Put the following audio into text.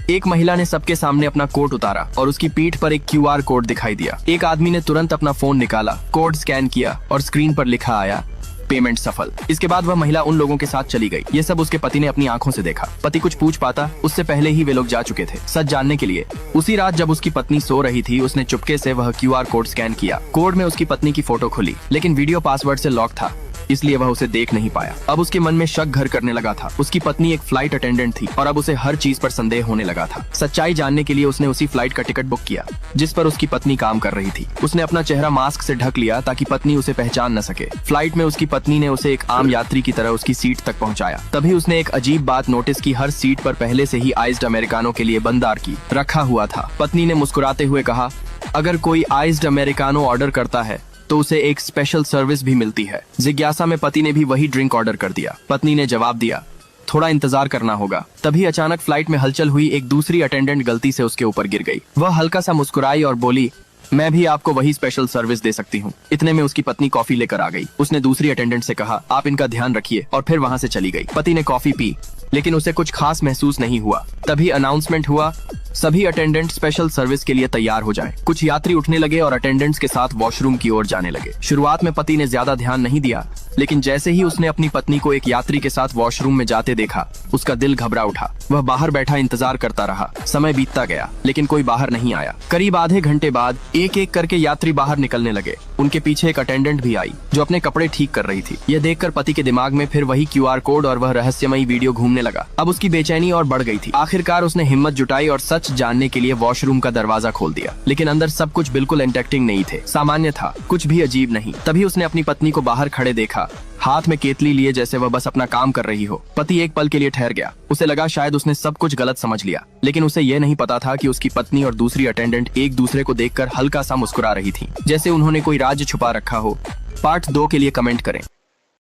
एक महिला ने सबके सामने अपना कोट उतारा और उसकी पीठ पर एक QR कोड दिखाई दिया। एक आदमी ने तुरंत अपना फोन निकाला, कोड स्कैन किया और स्क्रीन पर लिखा आया पेमेंट सफल। इसके बाद वह महिला उन लोगों के साथ चली गई। ये सब उसके पति ने अपनी आंखों से देखा। पति कुछ पूछ पाता उससे पहले ही वे लोग जा चुके थे सच जानने के लिए। उसी रात जब उसकी पत्नी सो रही थी, उसने चुपके से वह QR कोड स्कैन किया। कोड में उसकी पत्नी की फोटो खुली, लेकिन वीडियो पासवर्ड से लॉक था, इसलिए वह उसे देख नहीं पाया। अब उसके मन में शक घर करने लगा था। उसकी पत्नी एक फ्लाइट अटेंडेंट थी और अब उसे हर चीज पर संदेह होने लगा था। सच्चाई जानने के लिए उसने उसी फ्लाइट का टिकट बुक किया जिस पर उसकी पत्नी काम कर रही थी। उसने अपना चेहरा मास्क से ढक लिया ताकि पत्नी उसे पहचान न सके। फ्लाइट में उसकी पत्नी ने उसे एक आम यात्री की तरह उसकी सीट तक पहुंचाया। तभी उसने एक अजीब बात नोटिस की, हर सीट पर पहले से ही आइस्ड अमेरिकानो के लिए बंदार की रखा हुआ था। पत्नी ने मुस्कुराते हुए कहा, अगर कोई आइस्ड अमेरिकानो ऑर्डर करता है तो उसे एक स्पेशल सर्विस भी मिलती है। जिज्ञासा में पति ने भी वही ड्रिंक ऑर्डर कर दिया। पत्नी ने जवाब दिया, थोड़ा इंतजार करना होगा। तभी अचानक फ्लाइट में हलचल हुई। एक दूसरी अटेंडेंट गलती से उसके ऊपर गिर गई। वह हल्का सा मुस्कुराई और बोली, मैं भी आपको वही स्पेशल सर्विस दे सकती हूँ। इतने में उसकी पत्नी कॉफी लेकर आ गई। उसने दूसरी अटेंडेंट से कहा, आप इनका ध्यान रखिए, और फिर वहाँ से चली गई। पति ने कॉफी पी, लेकिन उसे कुछ खास महसूस नहीं हुआ। तभी अनाउंसमेंट हुआ, सभी अटेंडेंट स्पेशल सर्विस के लिए तैयार हो जाएं। कुछ यात्री उठने लगे और अटेंडेंट्स के साथ वॉशरूम की ओर जाने लगे। शुरुआत में पति ने ज्यादा ध्यान नहीं दिया, लेकिन जैसे ही उसने अपनी पत्नी को एक यात्री के साथ वॉशरूम में जाते देखा, उसका दिल घबरा उठा। वह बाहर बैठा इंतजार करता रहा। समय बीतता गया, लेकिन कोई बाहर नहीं आया। करीब आधे घंटे बाद एक एक करके यात्री बाहर निकलने लगे। उनके पीछे एक अटेंडेंट भी आई जो अपने कपड़े ठीक कर रही थी। यह देखकर पति के दिमाग में फिर वही QR कोड और वह रहस्यमयी वीडियो घूमने लगा। अब उसकी बेचैनी और बढ़ गई थी। आखिरकार उसने हिम्मत जुटाई और सच जानने के लिए वॉशरूम का दरवाजा खोल दिया। लेकिन अंदर सब कुछ बिल्कुल इंटरेक्टिंग नहीं थे, सामान्य था, कुछ भी अजीब नहीं। तभी उसने अपनी पत्नी को बाहर खड़े देखा, हाथ में केतली लिए, जैसे वह बस अपना काम कर रही हो। पति एक पल के लिए ठहर गया। उसे लगा शायद उसने सब कुछ गलत समझ लिया, लेकिन उसे यह नहीं पता था कि उसकी पत्नी और दूसरी अटेंडेंट एक दूसरे को देखकर हल्का सा मुस्कुरा रही थी, जैसे उन्होंने कोई राज छुपा रखा हो। पार्ट 2 के लिए कमेंट करें।